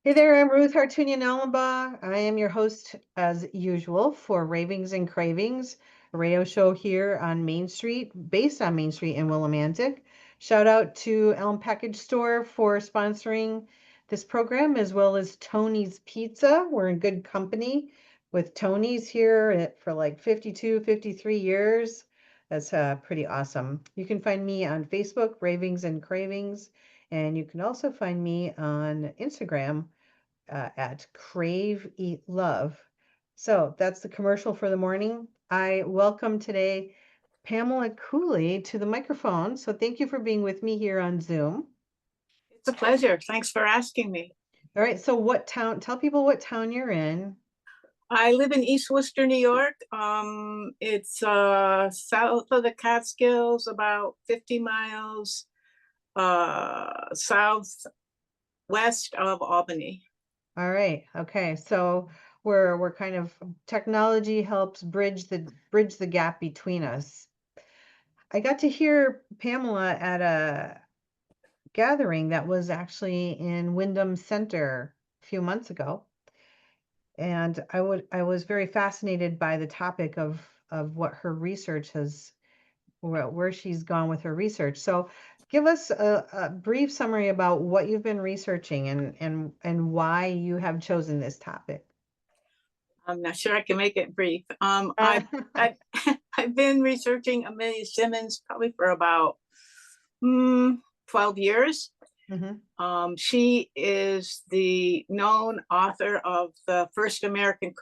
Hey there, I'm Ruth Hartunian Allenbaugh. I am your host, as usual, for Ravings and Cravings, a radio show here on Main Street, based on Main Street in Willimantic. Shout out to Elm Package Store for sponsoring this program, as well as Tony's Pizza. We're in good company with Tony's here for like 52, 53 years. That's pretty awesome. You can find me on Facebook, Ravings and Cravings, and you can also find me on Instagram at Crave Eat Love. So that's the commercial for the morning. I welcome today Pamela Cooley to the microphone. So thank you for being with me here on Zoom. It's a pleasure. Thanks for asking me. All right. So what town? Tell people what town you're in. I live in East Worcester, New York. It's south of the Catskills, about 50 miles southwest of Albany. All right. Okay. So we're kind of technology helps bridge the gap between us. I got to hear Pamela at a gathering that was actually in Wyndham Center a few months ago. And I was very fascinated by the topic of what her research has where she's gone with her research. So give us a brief summary about what you've been researching and why you have chosen this topic. I'm not sure I can make it brief. Uh, I've, I've been researching Amelia Simmons probably for about 12 years. mhm. She is the known author of the first American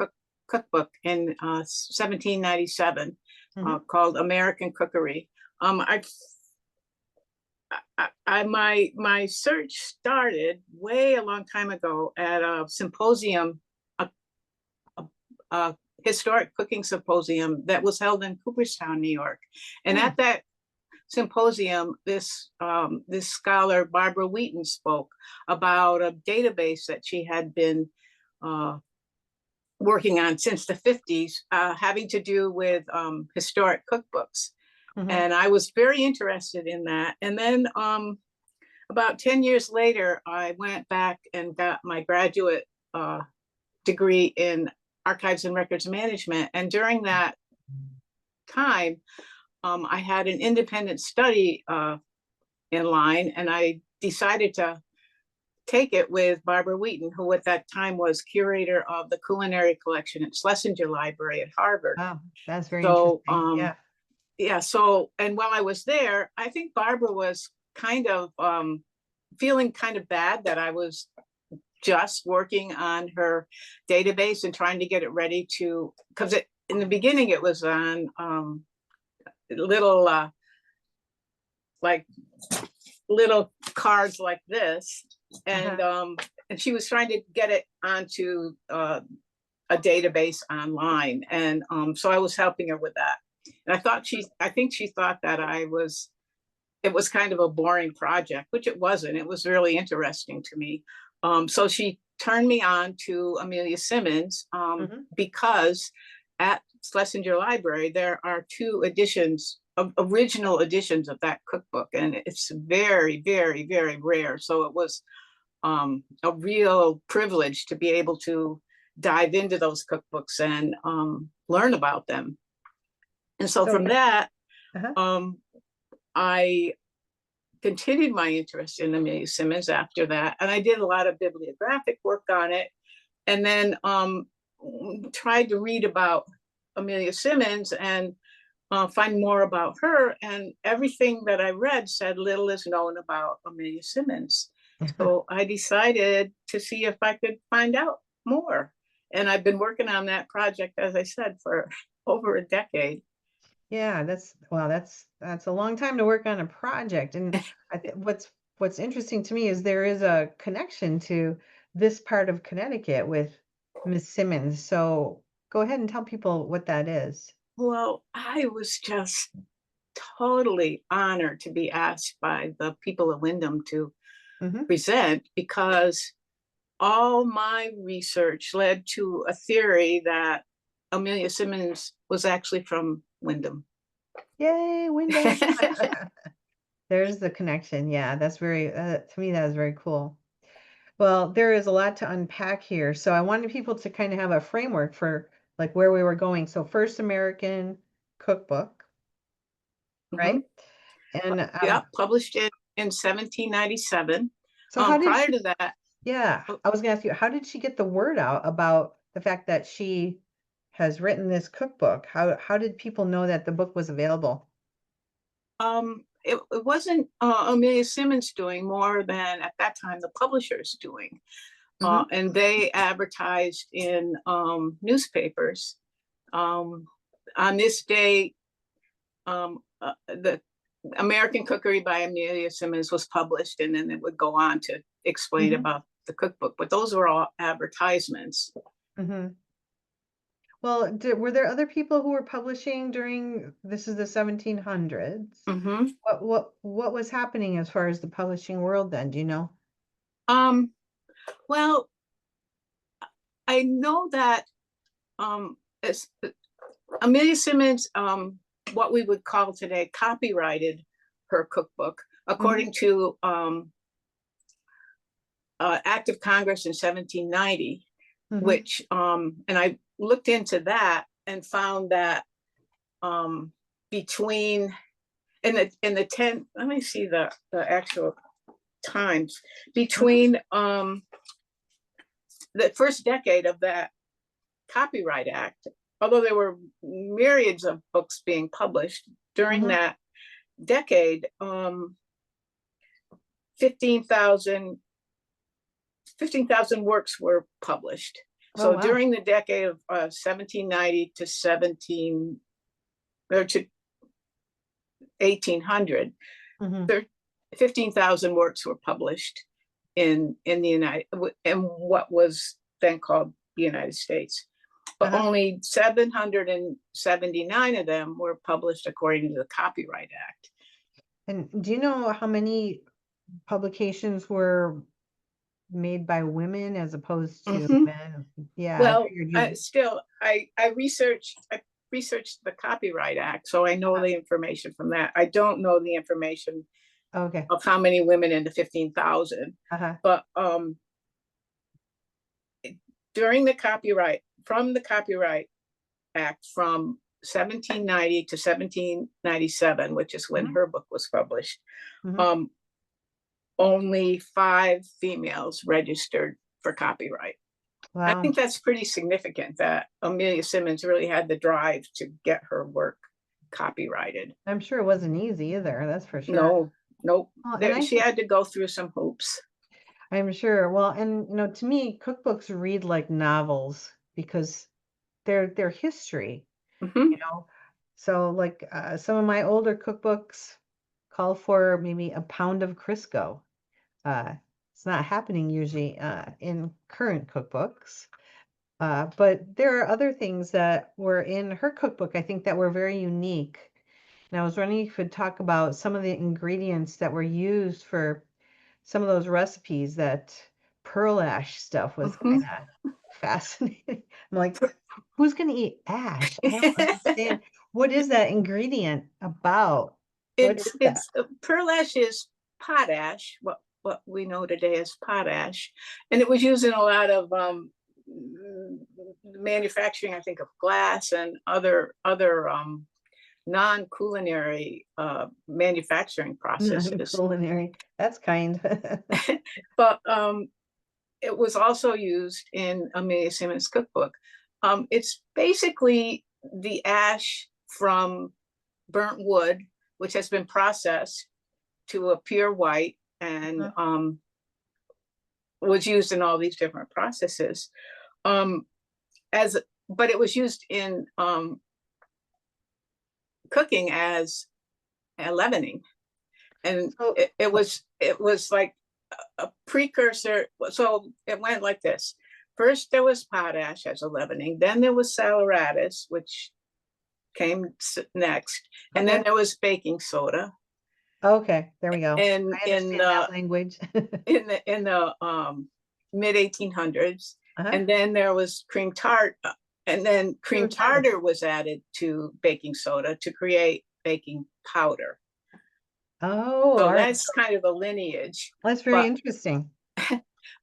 cookbook in 1797 Mhm. called American Cookery. My search started way a long time ago at a symposium, a historic cooking symposium that was held in Cooperstown, New York, and Mm. at that symposium, this scholar Barbara Wheaton spoke about a database that she had been uh, working on since the 50s, having to do with historic cookbooks. Mhm. And I was very interested in that. And then about 10 years later, I went back and got my graduate degree in archives and records management. And during that time, I had an independent study in line, and I decided to take it with Barbara Wheaton, who at that time was curator of the culinary collection at Schlesinger Library at Harvard. Wow, that's very So, interesting. Yeah. yeah, so, and while I was there, I think Barbara was kind of feeling kind of bad that I was just working on her database and trying to get it ready to, because in the beginning it was on little like little cards like this, and Uh-huh. she was trying to get it onto a database online, and so I was helping her with that. And I think she thought that it was kind of a boring project, which it wasn't. It was really interesting to me. So she turned me on to Amelia Simmons, Mhm. because at Schlesinger Library there are two editions of original editions of that cookbook, and it's very, very, very rare. So it was a real privilege to be able to dive into those cookbooks and learn about them. And so So, from that, uh-huh. um, I continued my interest in Amelia Simmons after that, and I did a lot of bibliographic work on it, and then tried to read about Amelia Simmons and find more about her. And everything that I read said little is known about Amelia Simmons. So I decided to see if I could find out more. And I've been working on that project, as I said, for over a decade. Yeah, that's a long time to work on a project. And what's interesting to me is there is a connection to this part of Connecticut with Miss Simmons. So go ahead and tell people what that is. Well, I was just totally honored to be asked by the people of Wyndham to Hmm. present, because all my research led to a theory that Amelia Simmons was actually from Wyndham. Yay, Wyndham. There's the connection. Yeah, that's very to me that is very cool. Well, there is a lot to unpack here. So I wanted people to kind of have a framework for like where we were going. So first American cookbook, Hmm. right? And Yeah, published in 1797. so how did Prior she, to that, yeah, uh, I was gonna ask you, how did she get the word out about the fact that she has written this cookbook? How did people know that the book was available? it wasn't Amelia Simmons doing more than at that time the publishers doing. Hmm. And they advertised in newspapers. Um, on this day, the American Cookery by Amelia Simmons was published, and then it would go on to explain Hmm. about the cookbook. But those were all advertisements. Hmm. Well, were there other people who were publishing during, this is the 1700s? Mm-hmm. What was happening as far as the publishing world then? Do you know? Um, well, I know that as Amelia Simmons, what we would call today, copyrighted her cookbook Hmm. according to Act of Congress in 1790, Hmm. which and I looked into that and found that between in the 10, let me see the actual times Hmm. between the first decade of that Copyright Act, although there were myriads of books being published during Hmm. that decade, 15,000 works were published. Oh, So wow. during the decade of 1790 to 17 or to 1800, Hmm. there 15,000 works were published in the United in what was then called the United States. But Uh-huh. only 779 of them were published according to the Copyright Act. And do you know how many publications were made by women as opposed to Mm-hmm. men? Yeah, I Well, figured you. still, I researched the Copyright Act, so I know Uh-huh. the information from that. I don't know the information Okay. of how many women in the 15,000, Uh-huh. but during from the Copyright Act from 1790 to 1797, which is when Hmm. her book was published, Hmm. um, only 5 females registered for copyright. I Wow. think that's pretty significant that Amelia Simmons really had the drive to get her work copyrighted. I'm sure it wasn't easy either, that's for sure. No, nope. Well, and She had to go through some hoops. I'm sure. Well, and to me, cookbooks read like novels because they're history, Hmm. you know. So like some of my older cookbooks call for maybe a pound of Crisco. Uh, it's not happening usually in current cookbooks. But there are other things that were in her cookbook, I think, that were very unique. And I was wondering if you could talk about some of the ingredients that were used for some of those recipes. That pearl ash stuff was Hmm. kind of fascinating. I'm like, who's going to eat ash? I don't understand. What is that ingredient about? What is that? It's pearl ash is potash, what we know today as potash, and it was used in a lot of manufacturing, I think, of glass and other non-culinary manufacturing processes. Culinary. That's kind. But it was also used in Amelia Simmons' cookbook. It's basically the ash from burnt wood, which has been processed to a pure white and Mhm. was used in all these different processes. Um, as but it was used in cooking as a leavening, and So, it was like a precursor. So it went like this. First, there was potash as a leavening. Then there was saleratus, which came next, and then okay. there was baking soda. Okay, there we go. And I understand that language. in the mid 1800s, Uh-huh. and then there was cream tart, and then cream Cream tartar. tartar was added to baking soda to create baking powder. Oh, So all right. that's kind of the lineage. That's very But interesting.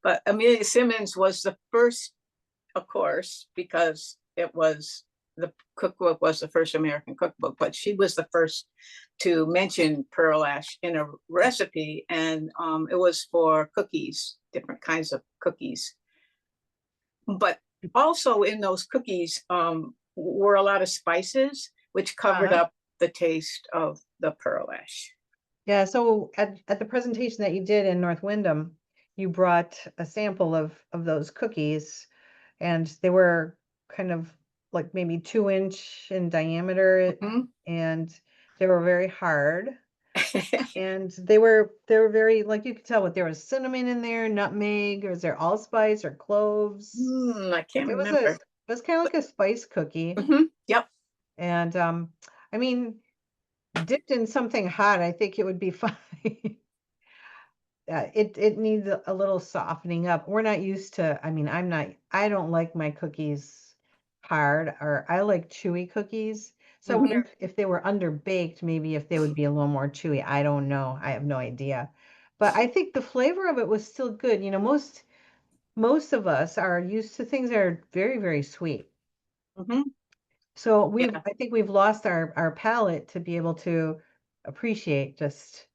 but Amelia Simmons was the first, of course, because the cookbook was the first American cookbook, but she was the first to mention pearl ash in a recipe, and it was for cookies, different kinds of cookies. But also in those cookies were a lot of spices, which covered up the taste of the pearl ash. Yeah, so at the presentation that you did in North Windham, you brought a sample of those cookies, and they were kind of like maybe 2-inch in diameter, and they were very hard. And they were very, like, you could tell what there was cinnamon in there, nutmeg, or was there allspice or cloves? I can't remember. It was kind of like a spice cookie. Yep. And I mean, dipped in something hot, I think it would be fine. It needs a little softening up. We're not used to, I mean, I don't like my cookies hard, or I like chewy cookies. So I wonder if they were underbaked, maybe if they would be a little more chewy. I don't know. I have no idea. But I think the flavor of it was still good. You know, most of us are used to things that are very, very sweet. So I think we've lost our palate to be able to appreciate just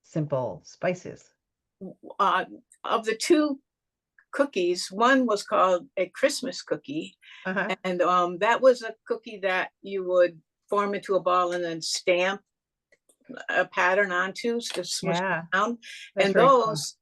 simple spices. Of the two cookies, one was called a Christmas cookie, and that was a cookie that you would form into a ball and then stamp a pattern onto to smush it down. And those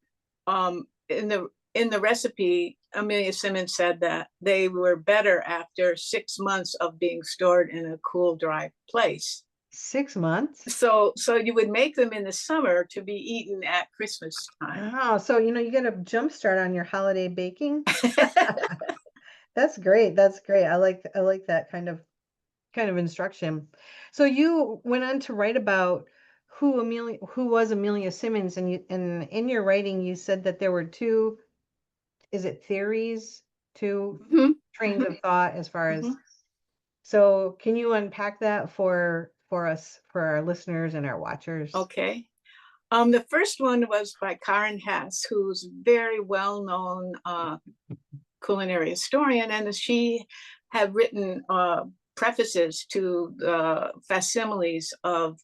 in the recipe, Amelia Simmons said that they were better after 6 months of being stored in a cool, dry place. 6 months? So you would make them in the summer to be eaten at Christmas time. Oh, so you get a jump start on your holiday baking. That's great. That's great. I like that kind of instruction. So you went on to write about who was Amelia Simmons, and in your writing you said that there were two, is it theories, two trains of thought as far as, so can you unpack that for us, for our listeners and our watchers? Okay. The first one was by Karen Hess, who's a very well-known culinary historian, and she had written prefaces to the facsimiles of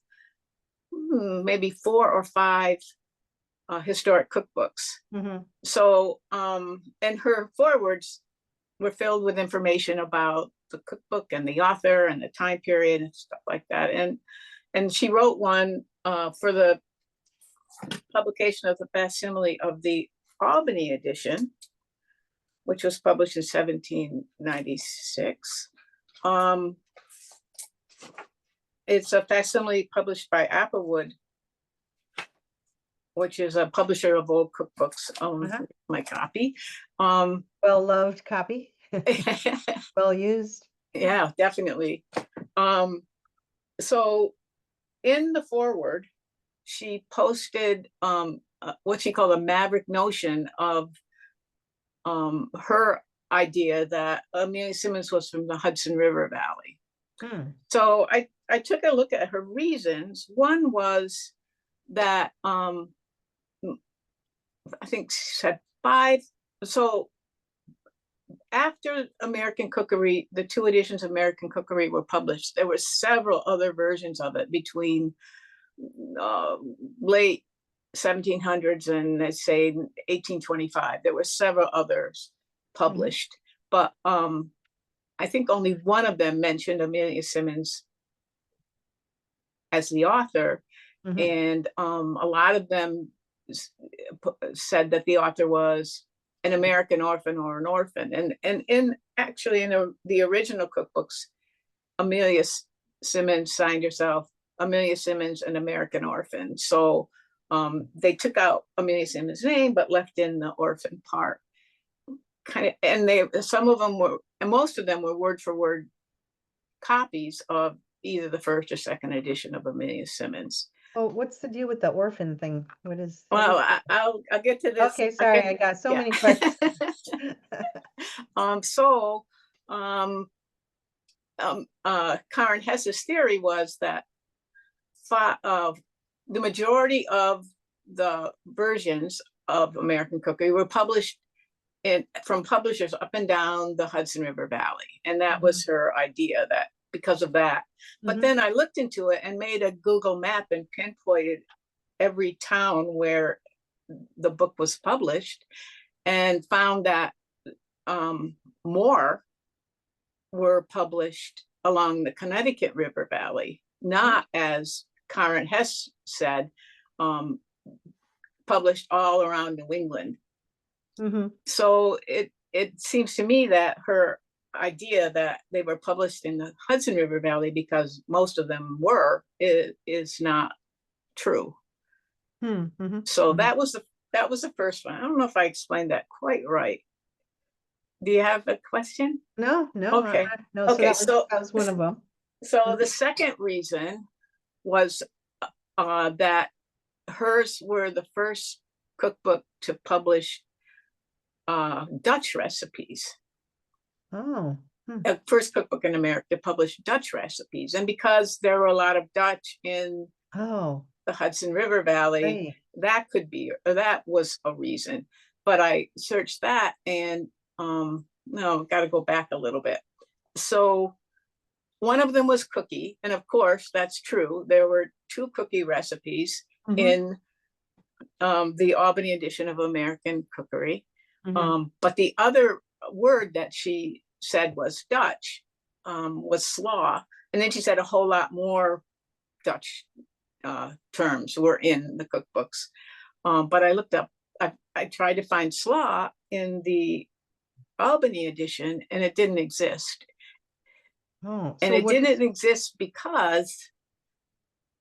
maybe 4 or 5 historic cookbooks. So, and her forewords were filled with information about the cookbook and the author and the time period and stuff like that. And she wrote one for the publication of the facsimile of the Albany edition, which was published in 1796. It's a facsimile published by Applewood, which is a publisher of old cookbooks. My copy. Well-loved copy. Well used. Yeah, definitely. So in the foreword, she posted what she called a maverick notion of her idea that Amelia Simmons was from the Hudson River Valley. So I took a look at her reasons. One was that I think she said 5. So after American Cookery, the 2 editions of American Cookery were published, there were several other versions of it between late 1700s and let's say 1825. There were several others published, but I think only one of them mentioned Amelia Simmons as the author, and a lot of them said that the author was an American orphan or an orphan. And in the original cookbooks, Amelia Simmons signed herself Amelia Simmons, an American orphan. So they took out Amelia Simmons' name but left in the orphan part. And some of them were, and most of them were word for word copies of either the first or second edition of Amelia Simmons. Oh, what's the deal with the orphan thing? What is? Well, I'll get to this. Okay, sorry, I got so many questions. Karen Hess's theory was that the majority of the versions of American cookery were published from publishers up and down the Hudson River Valley. And that was her idea, that because of that. But then I looked into it and made a Google map and pinpointed every town where the book was published, and found that more were published along the Connecticut River Valley, not, as Karen Hess said, published all around New England. So it seems to me that her idea that they were published in the Hudson River Valley, because most of them were, is not true. So that was the first one. I don't know if I explained that quite right. Do you have a question? No. Okay. No. Okay. So that was one of them. So the second reason was that hers were the first cookbook to publish Dutch recipes. Oh. First cookbook in America to publish Dutch recipes. And because there were a lot of Dutch in the Hudson River Valley, that could be, or that was a reason. But I searched that, and no, got to go back a little bit. So one of them was cookie. And of course, that's true. There were 2 cookie recipes in the Albany edition of American Cookery. But the other word that she said was Dutch, was slaw. And then she said a whole lot more Dutch terms were in the cookbooks. But I looked up, I tried to find slaw in the Albany edition, and it didn't exist. And it didn't exist because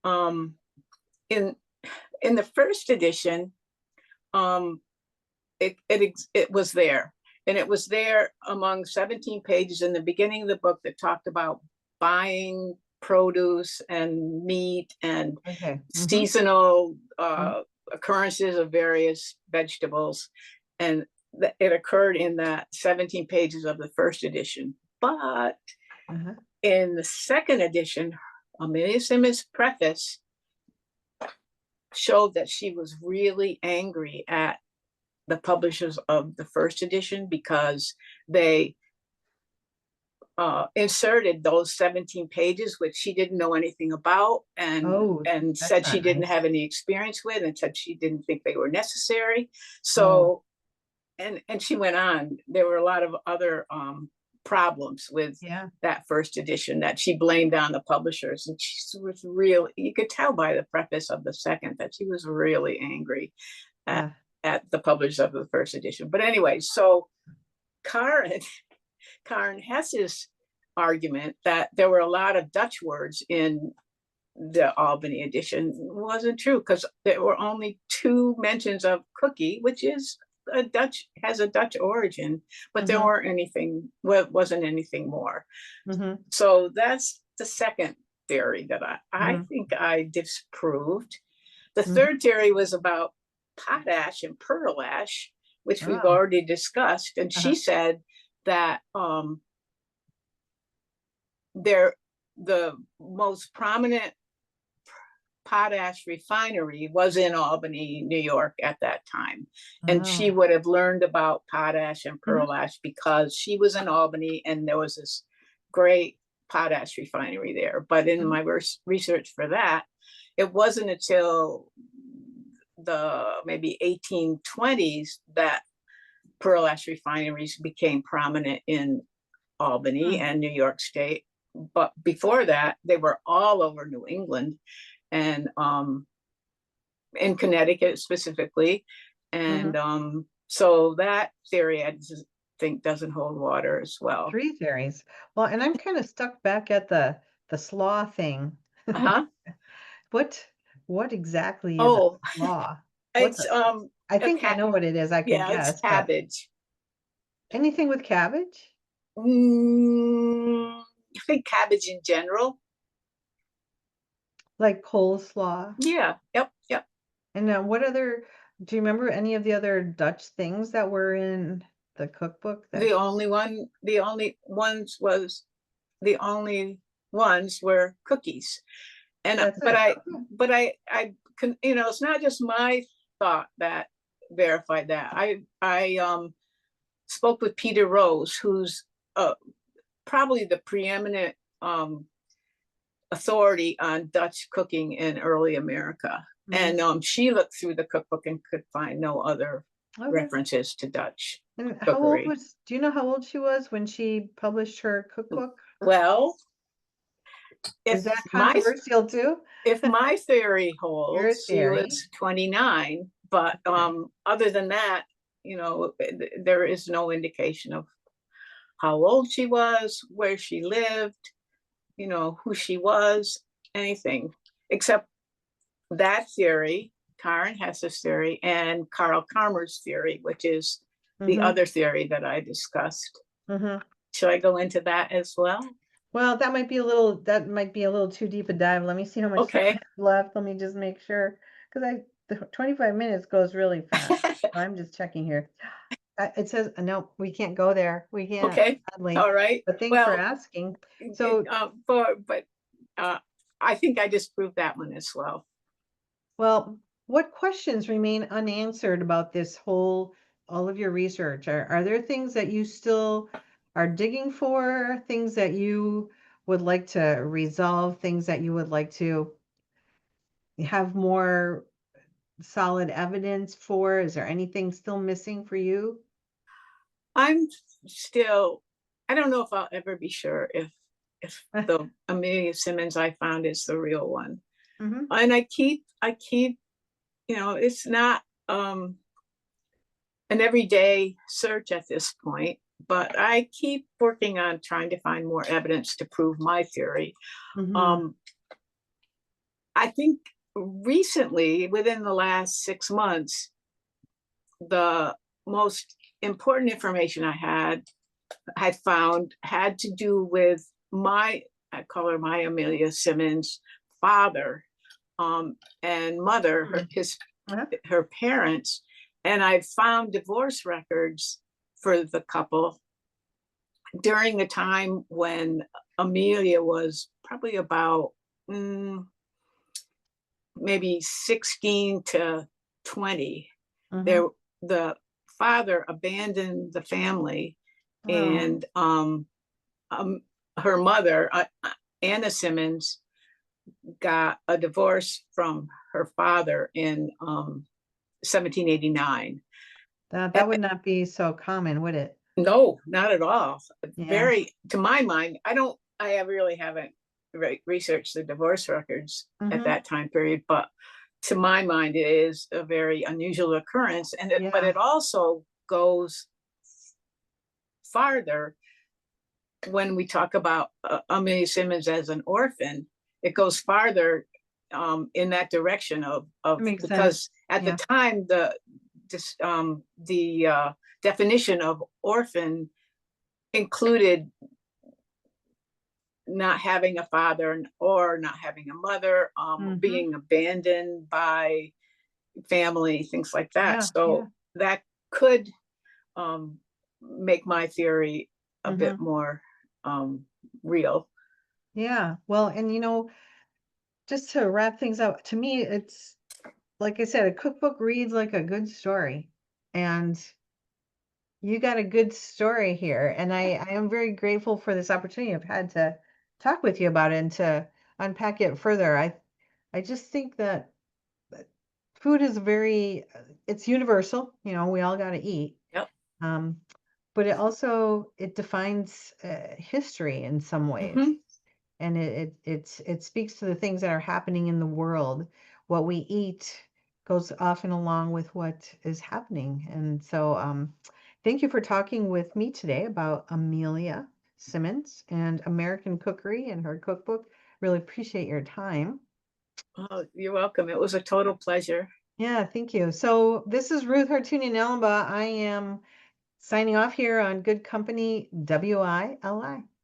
in the first edition, it was there, and it was there among 17 pages in the beginning of the book that talked about buying produce and meat and seasonal occurrences of various vegetables, and it occurred in that 17 pages of the first edition. But in the second edition, Amelia Simmons' preface showed that she was really angry at the publishers of the first edition because they inserted those 17 pages, which she didn't know anything about, and said she didn't have any experience with, and said she didn't think they were necessary. So, and she went on. There were a lot of other problems with that first edition that she blamed on the publishers, and she was really, you could tell by the preface of the second that she was really angry at the publishers of the first edition. But anyway, so Karen Hess's argument that there were a lot of Dutch words in the Albany edition wasn't true, because there were only 2 mentions of cookie, which is has a Dutch origin, but there wasn't anything more. So that's the second theory that I think I disproved. The third theory was about potash and pearl ash, which we've already discussed. And she said that the most prominent potash refinery was in Albany, New York at that time. And she would have learned about potash and pearl ash because she was in Albany and there was this great potash refinery there. But in my research for that, it wasn't until the maybe 1820s that pearl ash refineries became prominent in Albany and New York State. But before that, they were all over New England and in Connecticut specifically. And so that theory, I think, doesn't hold water as well. 3 theories. Well, and I'm kind of stuck back at the slaw thing. What exactly is a slaw? It's I think I know what it is. I can guess. It's cabbage. Anything with cabbage? I think cabbage in general. Like coleslaw? Yeah. Yep. And now do you remember any of the other Dutch things that were in the cookbook? The only ones were cookies. And but I can, it's not just my thought that verify that. I spoke with Peter Rose, who's probably the preeminent authority on Dutch cooking in early America. Mhm. And she looked through the cookbook and could find no other Okay. references to Dutch And how old cookery. was, do you know how old she was when she published her cookbook? Well, Is if that my controversial too? if my theory Your holds, she theory. was 29, but Okay. other than that, there is no indication of how old she was, where she lived, who she was, anything, except that theory, Karen Hess's theory, and Carl Karmer's theory, which is the Mm-hmm. other theory that I discussed. Mm-hmm. Should I go into that as well? Well, that might be a little too deep a dive. Let me see how much time I Okay. have left. Let me just make sure. Because the 25 minutes goes really fast. I'm just checking here. It says, no, we can't go there. We can't, Okay. sadly. All right. But thanks for Well, asking. So, but uh, I think I disproved that one as well. well, what questions remain unanswered about all of your research? Are there things that you still are digging for, things that you would like to resolve, things that you would like to have more solid evidence for? Is there anything still missing for you? I'm still, I don't know if I'll ever be sure if the Amelia Simmons I found is the real one. Hmm. And I keep, it's not an everyday search at this point, but I keep working on trying to find more evidence to prove my theory. Hmm. Um, I think recently, within the last 6 months, the most important information I had found had to do with I call her my Amelia Simmons father and mother, Uh-huh. her parents, and I found divorce records for the couple during the time when Amelia was probably about maybe 16 to 20. Hmm. There, the father abandoned the family, Oh, and um, her mother, Anna Simmons, got a divorce from her father in 1789. that would not be so common, would it? No, not at all. Yeah. Very, to my mind, I have really haven't researched the divorce records at Hmm. that time period, but to my mind, it is a very unusual occurrence. But Yeah. it also goes farther when we talk about Amelia Simmons as an orphan. It goes farther in that direction That of makes sense. because at the Yeah. time the definition of orphan included not having a father or not having a mother, Hmm. being abandoned by family, things like that. Yeah. Yeah. So that could um, make my theory a bit Hmm. more real. Yeah. Well, and just to wrap things up, to me, it's like I said, a cookbook reads like a good story. And you got a good story here. And I am very grateful for this opportunity I've had to talk with you about it and to unpack it further. I just think that food is it's universal. We all got to eat. Yep. Um, but it defines history in some ways. Mm-hmm. And it speaks to the things that are happening in the world. What we eat goes often along with what is happening. And so thank you for talking with me today about Amelia Simmons and American cookery and her cookbook. Really appreciate your time. Oh, you're welcome. It was a total pleasure. Yeah, thank you. So this is Ruth Hartunian Ellenba. I am signing off here on Good Company WILI.